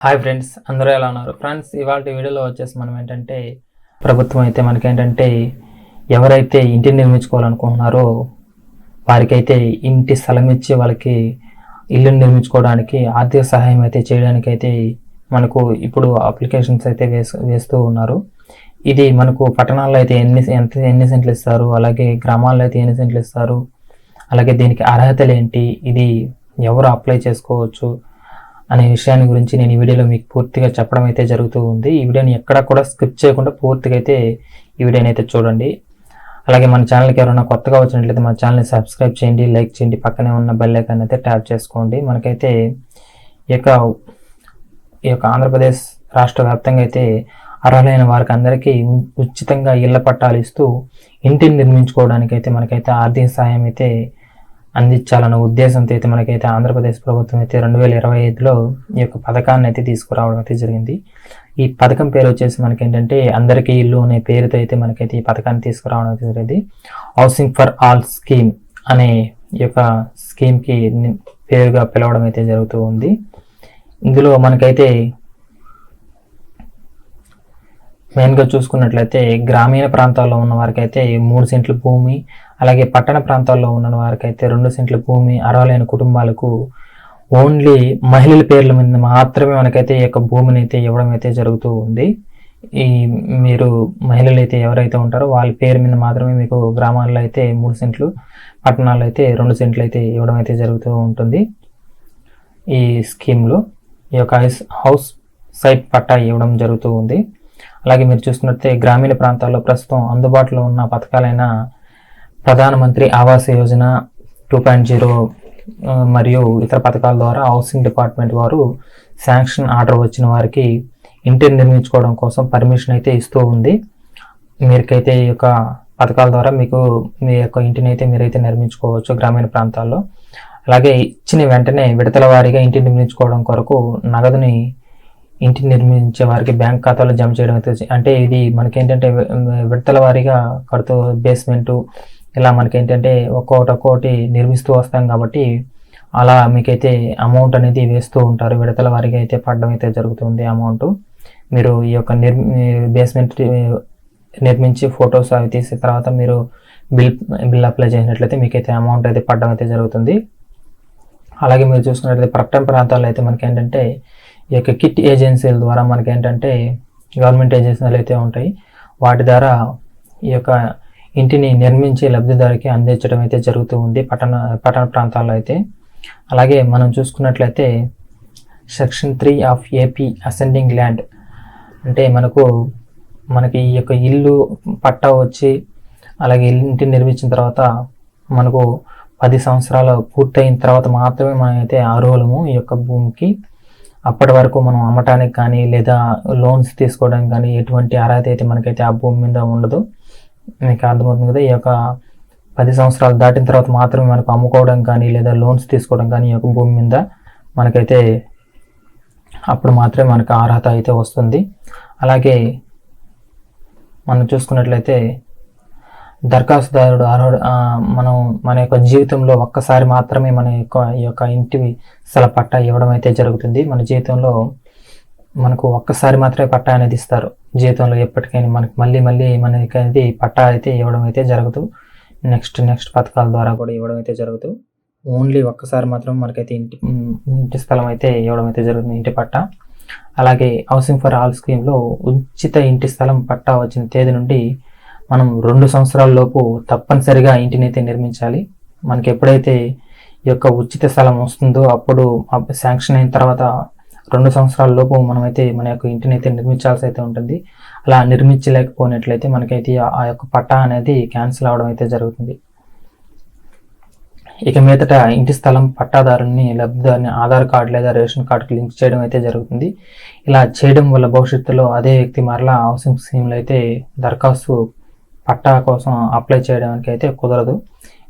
Hi friends, అందరూ ఎలా ఉన్నారు? ఫ్రెండ్స్, ఇవాళ వీడియోలో వచ్చేసి మనం ఏంటంటే ప్రభుత్వం అయితే మనకేంటంటే ఎవరైతే ఇంటిని నిర్మించుకోవాలనుకుంటున్నారో వారికైతే ఇంటి స్థలం ఇచ్చి వాళ్ళకి ఇల్లుని నిర్మించుకోవడానికి ఆర్థిక సహాయం అయితే చేయడానికైతే మనకు ఇప్పుడు అప్లికేషన్స్ అయితే వేస్తూ ఉన్నారు. ఇది మనకు పట్టణాల్లో అయితే ఎన్ని సెంట్లు ఇస్తారు, అలాగే గ్రామాల్లో అయితే ఎన్ని సెంట్లు ఇస్తారు, అలాగే దీనికి అర్హతలు ఏంటి, ఇది ఎవరు అప్లై చేసుకోవచ్చు అనే విషయాన్ని గురించి నేను ఈ వీడియోలో మీకు పూర్తిగా చెప్పడం అయితే జరుగుతూ ఉంది. ఈ వీడియోని ఎక్కడ కూడా స్కిప్ చేయకుండా పూర్తిగా అయితే ఈ వీడియోని అయితే చూడండి. అలాగే మన ఛానల్కి ఎవరైనా కొత్తగా వచ్చినట్లయితే మన ఛానల్ని సబ్స్క్రైబ్ చేయండి, లైక్ చేయండి, పక్కనే ఉన్న బెల్ ఐకాన్ అయితే ట్యాప్ చేసుకోండి. మనకైతే ఈ యొక్క ఆంధ్రప్రదేశ్ రాష్ట్ర వ్యాప్తంగా అయితే అర్హులైన వారికి అందరికీ ఉచితంగా ఇళ్ల పట్టాలు ఇస్తూ ఇంటిని నిర్మించుకోవడానికి అయితే మనకైతే ఆర్థిక సహాయం అయితే అందించాలన్న ఉద్దేశంతో అయితే మనకైతే ఆంధ్రప్రదేశ్ ప్రభుత్వం అయితే 2025లో ఈ యొక్క పథకాన్ని అయితే తీసుకురావడం అయితే జరిగింది. ఈ పథకం పేరు వచ్చేసి మనకేంటంటే అందరికీ ఇల్లు అనే పేరుతో అయితే మనకైతే ఈ పథకాన్ని తీసుకురావడం అయితే జరిగింది. హౌసింగ్ ఫర్ ఆల్ స్కీమ్ అనే ఈ యొక్క స్కీమ్కి పేరుగా పిలవడం అయితే జరుగుతూ ఉంది. ఇందులో మనకైతే మెయిన్గా చూసుకున్నట్లయితే గ్రామీణ ప్రాంతాల్లో ఉన్న వారికి అయితే 3 సెంట్ల భూమి, అలాగే పట్టణ ప్రాంతాల్లో ఉన్న వారికి అయితే 2 సెంట్ల భూమి, అర్హులైన కుటుంబాలకు ఓన్లీ మహిళల పేర్ల మీద మాత్రమే మనకైతే ఈ యొక్క భూమిని అయితే ఇవ్వడం అయితే జరుగుతూ ఉంది. మీరు మహిళలు అయితే ఎవరైతే ఉంటారో వాళ్ళ పేరు మీద మాత్రమే మీకు గ్రామాల్లో అయితే 3 సెంట్లు, పట్టణాల్లో అయితే 2 సెంట్లు అయితే ఇవ్వడం అయితే జరుగుతూ ఉంటుంది. ఈ స్కీమ్లో ఈ యొక్క హౌస్ సైట్ పట్టా ఇవ్వడం జరుగుతూ ఉంది. అలాగే మీరు చూసుకున్నట్లయితే గ్రామీణ ప్రాంతాల్లో ప్రస్తుతం అందుబాటులో ఉన్న పథకాలైన ప్రధానమంత్రి ఆవాస్ యోజన 2.0 మరియు ఇతర పథకాల ద్వారా హౌసింగ్ డిపార్ట్మెంట్ వారు శాంక్షన్ ఆర్డర్ వచ్చిన వారికి ఇంటిని నిర్మించుకోవడం కోసం పర్మిషన్ అయితే ఇస్తూ ఉంది. మీకైతే ఈ యొక్క పథకాల ద్వారా మీకు మీ యొక్క ఇంటిని అయితే మీరైతే నిర్మించుకోవచ్చు గ్రామీణ ప్రాంతాల్లో. అలాగే ఇచ్చిన వెంటనే విడతల వారీగా ఇంటిని నిర్మించుకోవడం కొరకు నగదుని ఇంటిని నిర్మించే వారికి బ్యాంక్ ఖాతాలో జమ చేయడం అయితే, అంటే ఇది మనకేంటంటే విడతల వారీగా కడుతూ బేస్మెంటు ఇలా మనకేంటంటే ఒక్కొక్కటి నిర్మిస్తూ వస్తాం కాబట్టి అలా మీకైతే అమౌంట్ అనేది వేస్తూ ఉంటారు. విడతల వారీగా అయితే పడడం అయితే జరుగుతుంది అమౌంట్. మీరు ఈ యొక్క బేస్మెంట్ నిర్మించి ఫొటోస్ అవి తీసిన తర్వాత మీరు బిల్ అప్లై చేసినట్లయితే మీకైతే అమౌంట్ అయితే పడడం అయితే జరుగుతుంది. అలాగే మీరు చూసుకున్నట్లయితే పట్టణ ప్రాంతాల్లో అయితే మనకేంటంటే ఈ యొక్క కిట్ ఏజెన్సీల ద్వారా మనకేంటంటే గవర్నమెంట్ ఏజెన్సీలు అయితే ఉంటాయి, వాటి ద్వారా ఈ యొక్క ఇంటిని నిర్మించి లబ్ధిదారికి అందించడం అయితే జరుగుతూ ఉంది పట్టణ ప్రాంతాల్లో అయితే. అలాగే మనం చూసుకున్నట్లయితే section 3 of AP ascending land అంటే మనకి ఈ యొక్క ఇల్లు పట్టా వచ్చి అలాగే ఇంటిని నిర్మించిన తర్వాత మనకు 10 సంవత్సరాలు పూర్తయిన తర్వాత మాత్రమే మనమైతే అర్హులము ఈ యొక్క భూమికి. అప్పటి వరకు మనం అమ్మటానికి కానీ లేదా లోన్స్ తీసుకోవడానికి కానీ ఎటువంటి అర్హత అయితే మనకైతే ఆ భూమి మీద ఉండదు. మీకు అర్థమవుతుంది కదా. ఈ యొక్క 10 సంవత్సరాలు దాటిన తర్వాత మాత్రమే మనకు అమ్ముకోవడం కానీ లేదా లోన్స్ తీసుకోవడం కానీ ఈ యొక్క భూమి మీద మనకైతే అప్పుడు మాత్రమే మనకు అర్హత అయితే వస్తుంది. అలాగే మనం చూసుకున్నట్లయితే దరఖాస్తుదారుడు మన యొక్క జీవితంలో ఒక్కసారి మాత్రమే ఈ యొక్క ఇంటి స్థల పట్టా ఇవ్వడం అయితే జరుగుతుంది. మన జీవితంలో మనకు ఒక్కసారి మాత్రమే పట్టా అనేది ఇస్తారు. జీవితంలో ఎప్పటికైనా మనకి మళ్ళీ మనకి అనేది పట్టా అయితే ఇవ్వడం అయితే జరగదు. నెక్స్ట్ పథకాల ద్వారా కూడా ఇవ్వడం అయితే జరగదు. ఓన్లీ ఒక్కసారి మాత్రం మనకైతే ఇంటి స్థలం అయితే ఇవ్వడం అయితే జరుగుతుంది, ఇంటి పట్టా. అలాగే హౌసింగ్ ఫర్ ఆల్ స్కీమ్లో ఉచిత ఇంటి స్థలం పట్టా వచ్చిన తేదీ నుండి మనం 2 సంవత్సరాల లోపు తప్పనిసరిగా ఇంటిని అయితే నిర్మించాలి. మనకి ఎప్పుడైతే ఈ యొక్క ఉచిత స్థలం వస్తుందో అప్పుడు శాంక్షన్ అయిన తర్వాత 2 సంవత్సరాల లోపు మనమైతే మన యొక్క ఇంటిని అయితే నిర్మించాల్సి అయితే ఉంటుంది. అలా నిర్మించలేకపోయినట్లయితే మనకైతే ఆ యొక్క పట్టా అనేది క్యాన్సిల్ అవడం అయితే జరుగుతుంది. ఇక మీదట ఇంటి స్థలం పట్టాదారుని లబ్ధిదారుని ఆధార్ కార్డు లేదా రేషన్ కార్డుకి లింక్ చేయడం అయితే జరుగుతుంది. ఇలా చేయడం వల్ల భవిష్యత్తులో అదే వ్యక్తి మరలా హౌసింగ్ స్కీమ్లో అయితే దరఖాస్తు పట్టా కోసం అప్లై చేయడానికి అయితే కుదరదు.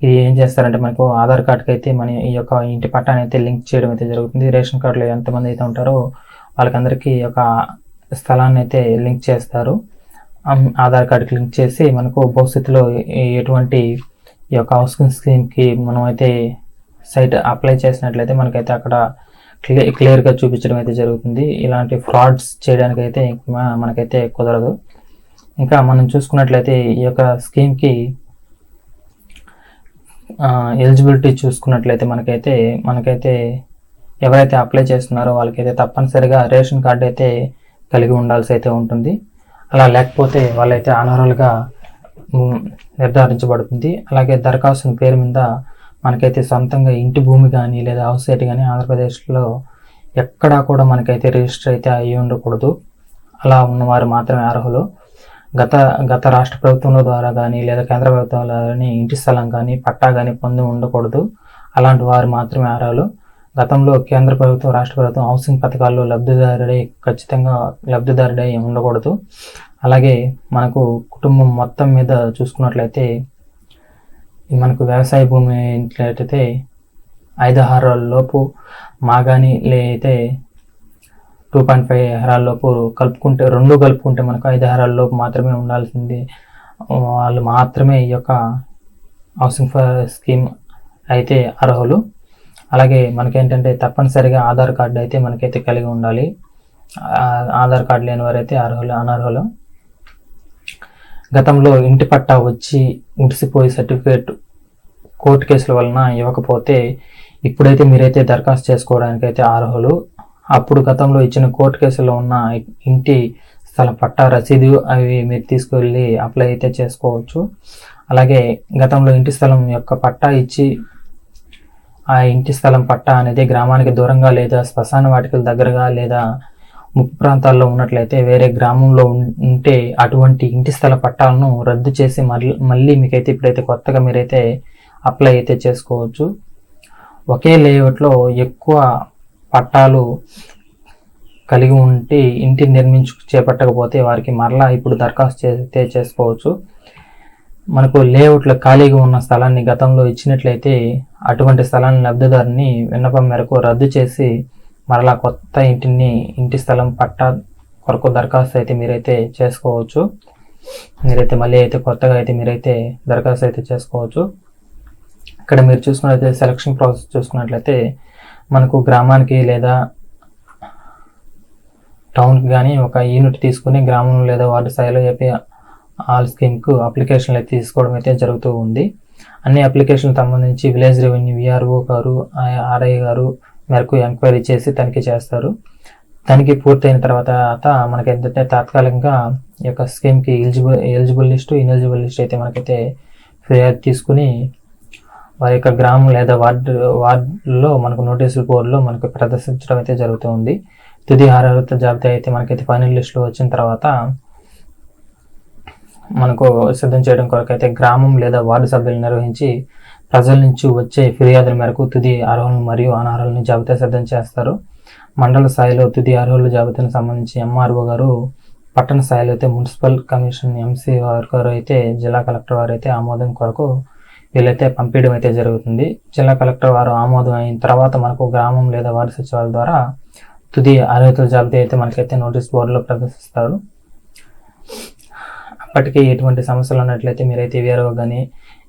ఇది ఏం చేస్తారంటే మనకు ఆధార్ కార్డుకి అయితే మన ఈ యొక్క ఇంటి పట్టాని అయితే లింక్ చేయడం అయితే జరుగుతుంది. రేషన్ కార్డులో ఎంతమంది అయితే ఉంటారో వాళ్ళకందరికీ ఈ యొక్క స్థలాన్ని అయితే లింక్ చేస్తారు. ఆధార్ కార్డుకి లింక్ చేసి మనకు భవిష్యత్తులో ఎటువంటి ఈ యొక్క హౌసింగ్ స్కీమ్కి మనం అయితే సైట్ అప్లై చేసినట్లయితే మనకైతే అక్కడ క్లియర్గా చూపించడం అయితే జరుగుతుంది. ఇలాంటి ఫ్రాడ్స్ చేయడానికి అయితే మనకైతే కుదరదు. ఇంకా మనం చూసుకున్నట్లయితే ఈ యొక్క స్కీమ్కి ఎలిజిబిలిటీ చూసుకున్నట్లయితే మనకైతే ఎవరైతే అప్లై చేస్తున్నారో వాళ్ళకైతే తప్పనిసరిగా రేషన్ కార్డు అయితే కలిగి ఉండాల్సి అయితే ఉంటుంది. అలా లేకపోతే వాళ్ళైతే అనర్హులుగా నిర్ధారించబడుతుంది. అలాగే దరఖాస్తు పేరు మీద మనకైతే సొంతంగా ఇంటి భూమి కానీ లేదా హౌస్ సైట్ కానీ ఆంధ్రప్రదేశ్లో ఎక్కడా కూడా మనకైతే రిజిస్టర్ అయితే అయ్యి ఉండకూడదు. అలా ఉన్నవారు మాత్రమే అర్హులు. గత రాష్ట్ర ప్రభుత్వంలో ద్వారా కానీ లేదా కేంద్ర ప్రభుత్వంలో కానీ ఇంటి స్థలం కానీ పట్టా కానీ పొంది ఉండకూడదు. అలాంటి వారు మాత్రమే అర్హులు. గతంలో కేంద్ర ప్రభుత్వం రాష్ట్ర ప్రభుత్వం హౌసింగ్ పథకాల్లో ఖచ్చితంగా లబ్ధిదారుడై ఉండకూడదు. అలాగే మనకు కుటుంబం మొత్తం మీద చూసుకున్నట్లయితే మనకు వ్యవసాయ భూమి అయితే 5 ఎకరాల లోపు మాగాని లేదైతే 2.5 ఎకరాల లోపు కలుపుకుంటే మనకు 5 ఎకరాల లోపు మాత్రమే ఉండాల్సింది. వాళ్ళు మాత్రమే ఈ యొక్క హౌసింగ్ స్కీమ్ అయితే అర్హులు. అలాగే మనకేంటంటే తప్పనిసరిగా ఆధార్ కార్డు అయితే మనకైతే కలిగి ఉండాలి. ఆధార్ కార్డు లేని వారైతే అనర్హులు. గతంలో ఇంటి పట్టా వచ్చి ఉడిసిపోయి సర్టిఫికేట్ కోర్టు కేసుల వలన ఇవ్వకపోతే ఇప్పుడైతే మీరైతే దరఖాస్తు చేసుకోవడానికి అయితే అర్హులు. అప్పుడు గతంలో ఇచ్చిన కోర్టు కేసులో ఉన్న ఇంటి స్థలం పట్టా రసీదు అవి మీరు తీసుకువెళ్ళి అప్లై అయితే చేసుకోవచ్చు. అలాగే గతంలో ఇంటి స్థలం యొక్క పట్టా ఇచ్చి ఆ ఇంటి స్థలం పట్టా అనేది గ్రామానికి దూరంగా లేదా శ్మశాన వాటికల దగ్గరగా లేదా ముప్పు ప్రాంతాల్లో ఉన్నట్లయితే వేరే గ్రామంలో ఉంటే అటువంటి ఇంటి స్థల పట్టాలను రద్దు చేసి మళ్ళీ మీకైతే ఇప్పుడైతే కొత్తగా మీరైతే అప్లై అయితే చేసుకోవచ్చు. ఒకే లేఅవుట్లో ఎక్కువ పట్టాలు కలిగి ఉంటే ఇంటిని చేపట్టకపోతే వారికి మరలా ఇప్పుడు దరఖాస్తు అయితే చేసుకోవచ్చు. మనకు లేఅవుట్లో ఖాళీగా ఉన్న స్థలాన్ని గతంలో ఇచ్చినట్లయితే అటువంటి స్థలాన్ని లబ్ధిదారుని విన్నపం మేరకు రద్దు చేసి మరలా కొత్త ఇంటి స్థలం పట్టా కొరకు దరఖాస్తు అయితే మీరైతే చేసుకోవచ్చు. మీరైతే మళ్ళీ అయితే కొత్తగా అయితే మీరైతే దరఖాస్తు అయితే చేసుకోవచ్చు. ఇక్కడ మీరు చూసుకున్నట్లయితే సెలక్షన్ ప్రాసెస్ చూసుకున్నట్లయితే మనకు గ్రామానికి లేదా టౌన్కి కానీ ఒక యూనిట్ తీసుకుని గ్రామం లేదా వార్డు స్థాయిలో ఏపీ ఆల్ స్కీమ్కు అప్లికేషన్లు అయితే తీసుకోవడం అయితే జరుగుతూ ఉంది. అన్ని అప్లికేషన్లకు సంబంధించి విలేజ్ రెవెన్యూ విఆర్ఓ గారు ఆర్ఐ గారు మేరకు ఎంక్వైరీ చేసి తనిఖీ చేస్తారు. తనిఖీ పూర్తయిన తర్వాత మనకి ఏంటంటే తాత్కాలికంగా ఈ యొక్క స్కీమ్కి ఎలిజిబుల్ లిస్టు ఇన్ఎలిజిబుల్ లిస్ట్ అయితే మనకైతే ఫిర్యాదు తీసుకుని వారి యొక్క గ్రామం లేదా వార్డులో మనకు నోటీసుల బోర్డులో మనకు ప్రదర్శించడం అయితే జరుగుతూ ఉంది. తుది అర్హత జాబితా అయితే మనకైతే ఫైనల్ లిస్టులో వచ్చిన తర్వాత మనకు సిద్ధం చేయడం కొరకు అయితే గ్రామం లేదా వార్డు సభ్యులు నిర్వహించి ప్రజల నుంచి వచ్చే ఫిర్యాదుల మేరకు తుది అర్హులను మరియు అనర్హులను జాబితా సిద్ధం చేస్తారు. మండల స్థాయిలో తుది అర్హుల జాబితాకు సంబంధించి ఎంఆర్ఓ గారు, పట్టణ స్థాయిలో అయితే మున్సిపల్ కమిషన్ ఎంసీ గారు అయితే జిల్లా కలెక్టర్ వారు అయితే ఆమోదం కొరకు వీళ్ళైతే పంపించడం అయితే జరుగుతుంది. జిల్లా కలెక్టర్ వారు ఆమోదం అయిన తర్వాత మనకు గ్రామం లేదా వార్డు సచివాలయం ద్వారా తుది అర్హతల జాబితా అయితే మనకైతే నోటీస్ బోర్డులో ప్రదర్శిస్తారు. అప్పటికి ఎటువంటి సమస్యలు ఉన్నట్లయితే మీరైతే వీఆర్ఓ కానీ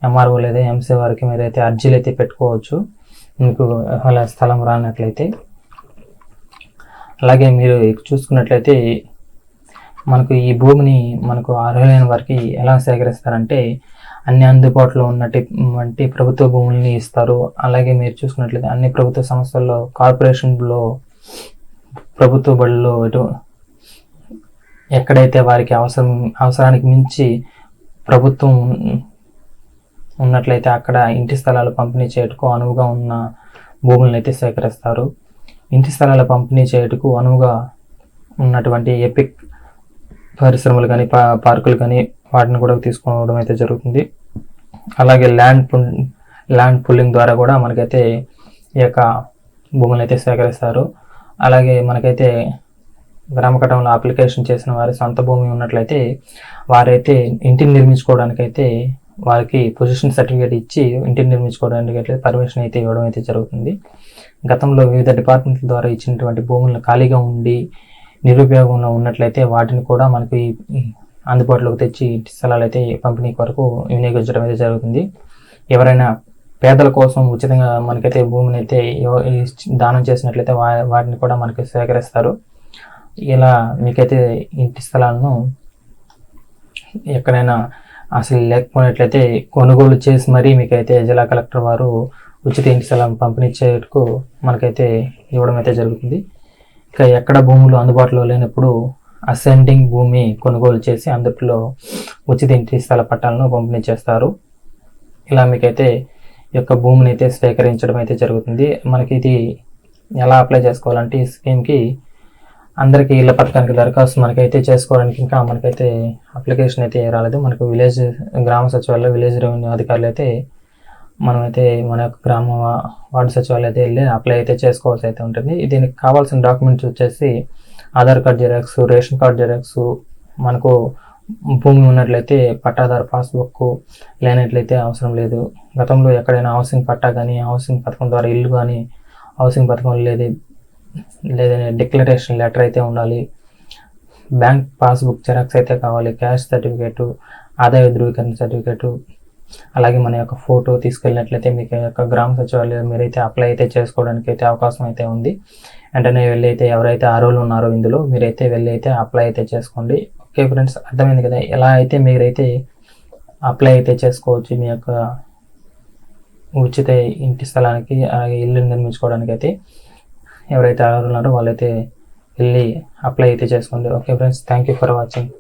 ఎంఆర్ఓ లేదా ఎంసీ వారికి మీరైతే అర్జీలు అయితే పెట్టుకోవచ్చు మీకు అలా స్థలం రానట్లయితే. అలాగే మీరు చూసుకున్నట్లయితే మనకు ఈ భూమిని మనకు అర్హులైన వారికి ఎలా సేకరిస్తారంటే అన్ని అందుబాటులో ఉన్నటువంటి ప్రభుత్వ భూముల్ని ఇస్తారు. అలాగే మీరు చూసుకున్నట్లయితే అన్ని ప్రభుత్వ సంస్థల్లో, కార్పొరేషన్లో, ప్రభుత్వ బడుల్లో ఎక్కడైతే వారికి అవసరానికి మించి ప్రభుత్వం ఉన్నట్లయితే అక్కడ ఇంటి స్థలాలు పంపిణీ చేయటకు అనువుగా ఉన్న భూములను అయితే సేకరిస్తారు. ఇంటి స్థలాల పంపిణీ చేయటకు అనువుగా ఉన్నటువంటి ఎపిక్ పరిశ్రమలు కానీ పార్కులు కానీ వాటిని కూడా తీసుకోవడం అయితే జరుగుతుంది. అలాగే ల్యాండ్ పుల్లింగ్ ద్వారా కూడా మనకైతే ఈ యొక్క భూములను అయితే సేకరిస్తారు. అలాగే మనకైతే గ్రామ కట్టంలో అప్లికేషన్ చేసిన వారి సొంత భూమి ఉన్నట్లయితే వారైతే ఇంటిని నిర్మించుకోవడానికైతే వారికి పొజిషన్ సర్టిఫికేట్ ఇచ్చి ఇంటిని నిర్మించుకోవడానికి అయితే పర్మిషన్ అయితే ఇవ్వడం అయితే జరుగుతుంది. గతంలో వివిధ డిపార్ట్మెంట్ల ద్వారా ఇచ్చినటువంటి భూములను ఖాళీగా ఉండి నిరుపయోగంలో ఉన్నట్లయితే వాటిని కూడా మనకి అందుబాటులోకి తెచ్చి ఇంటి స్థలాలు అయితే పంపిణీ కొరకు వినియోగించడం అయితే జరుగుతుంది. ఎవరైనా పేదల కోసం ఉచితంగా మనకైతే భూమిని అయితే దానం చేసినట్లయితే వాటిని కూడా మనకి సేకరిస్తారు. ఇలా మీకైతే ఇంటి స్థలాలను ఎక్కడైనా అసలు లేకపోయినట్లయితే కొనుగోలు చేసి మరీ మీకైతే జిల్లా కలెక్టర్ వారు ఉచిత ఇంటి స్థలం పంపిణీ చేయటకు మనకైతే ఇవ్వడం అయితే జరుగుతుంది. ఇక ఎక్కడ భూములు అందుబాటులో లేనప్పుడు అసెండింగ్ భూమి కొనుగోలు చేసి అందులో ఉచిత ఇంటి స్థల పట్టాలను పంపిణీ చేస్తారు. ఇలా మీకైతే ఈ యొక్క భూమిని అయితే స్వీకరించడం అయితే జరుగుతుంది. మనకి ఇది ఎలా అప్లై చేసుకోవాలంటే ఈ స్కీమ్కి అందరికీ ఇళ్ల పథకానికి దరఖాస్తు మనకైతే చేసుకోవడానికి ఇంకా మనకైతే అప్లికేషన్ అయితే రాలేదు. మనకు విలేజ్ గ్రామ సచివాలయం విలేజ్ రెవెన్యూ అధికారులు అయితే మనమైతే మన యొక్క గ్రామ వార్డు సచివాలయం అయితే వెళ్ళి అప్లై అయితే చేసుకోవాల్సి అయితే ఉంటుంది. దీనికి కావాల్సిన డాక్యుమెంట్స్ వచ్చేసి Aadhaar card xerox, ration card xerox, మనకు భూమి ఉన్నట్లయితే పట్టాదారు పాస్బుక్, లేనట్లయితే అవసరం లేదు. గతంలో ఎక్కడైనా హౌసింగ్ పట్టా కానీ హౌసింగ్ పథకం ద్వారా ఇల్లు కానీ హౌసింగ్ పథకం లేదని డిక్లరేషన్ లెటర్ అయితే ఉండాలి. బ్యాంక్ పాస్బుక్ జిరాక్స్ అయితే కావాలి. క్యాష్ సర్టిఫికేటు, ఆదాయ ధృవీకరణ సర్టిఫికేటు, అలాగే మన యొక్క ఫోటో తీసుకెళ్ళినట్లయితే మీకు యొక్క గ్రామ సచివాలయం మీరైతే అప్లై అయితే చేసుకోవడానికి అయితే అవకాశం అయితే ఉంది. వెంటనే వెళ్ళి అయితే ఎవరైతే అర్హులు ఉన్నారో ఇందులో మీరైతే వెళ్ళి అయితే అప్లై అయితే చేసుకోండి. ఓకే ఫ్రెండ్స్, అర్థమైంది కదా ఎలా అయితే మీరైతే అప్లై అయితే చేసుకోవచ్చు మీ యొక్క ఉచిత ఇంటి స్థలానికి, అలాగే ఇల్లు నిర్మించుకోవడానికి అయితే ఎవరైతే అర్హులు ఉన్నారో వాళ్ళైతే వెళ్ళి అప్లై అయితే చేసుకోండి. Okay friends, thank you for watching.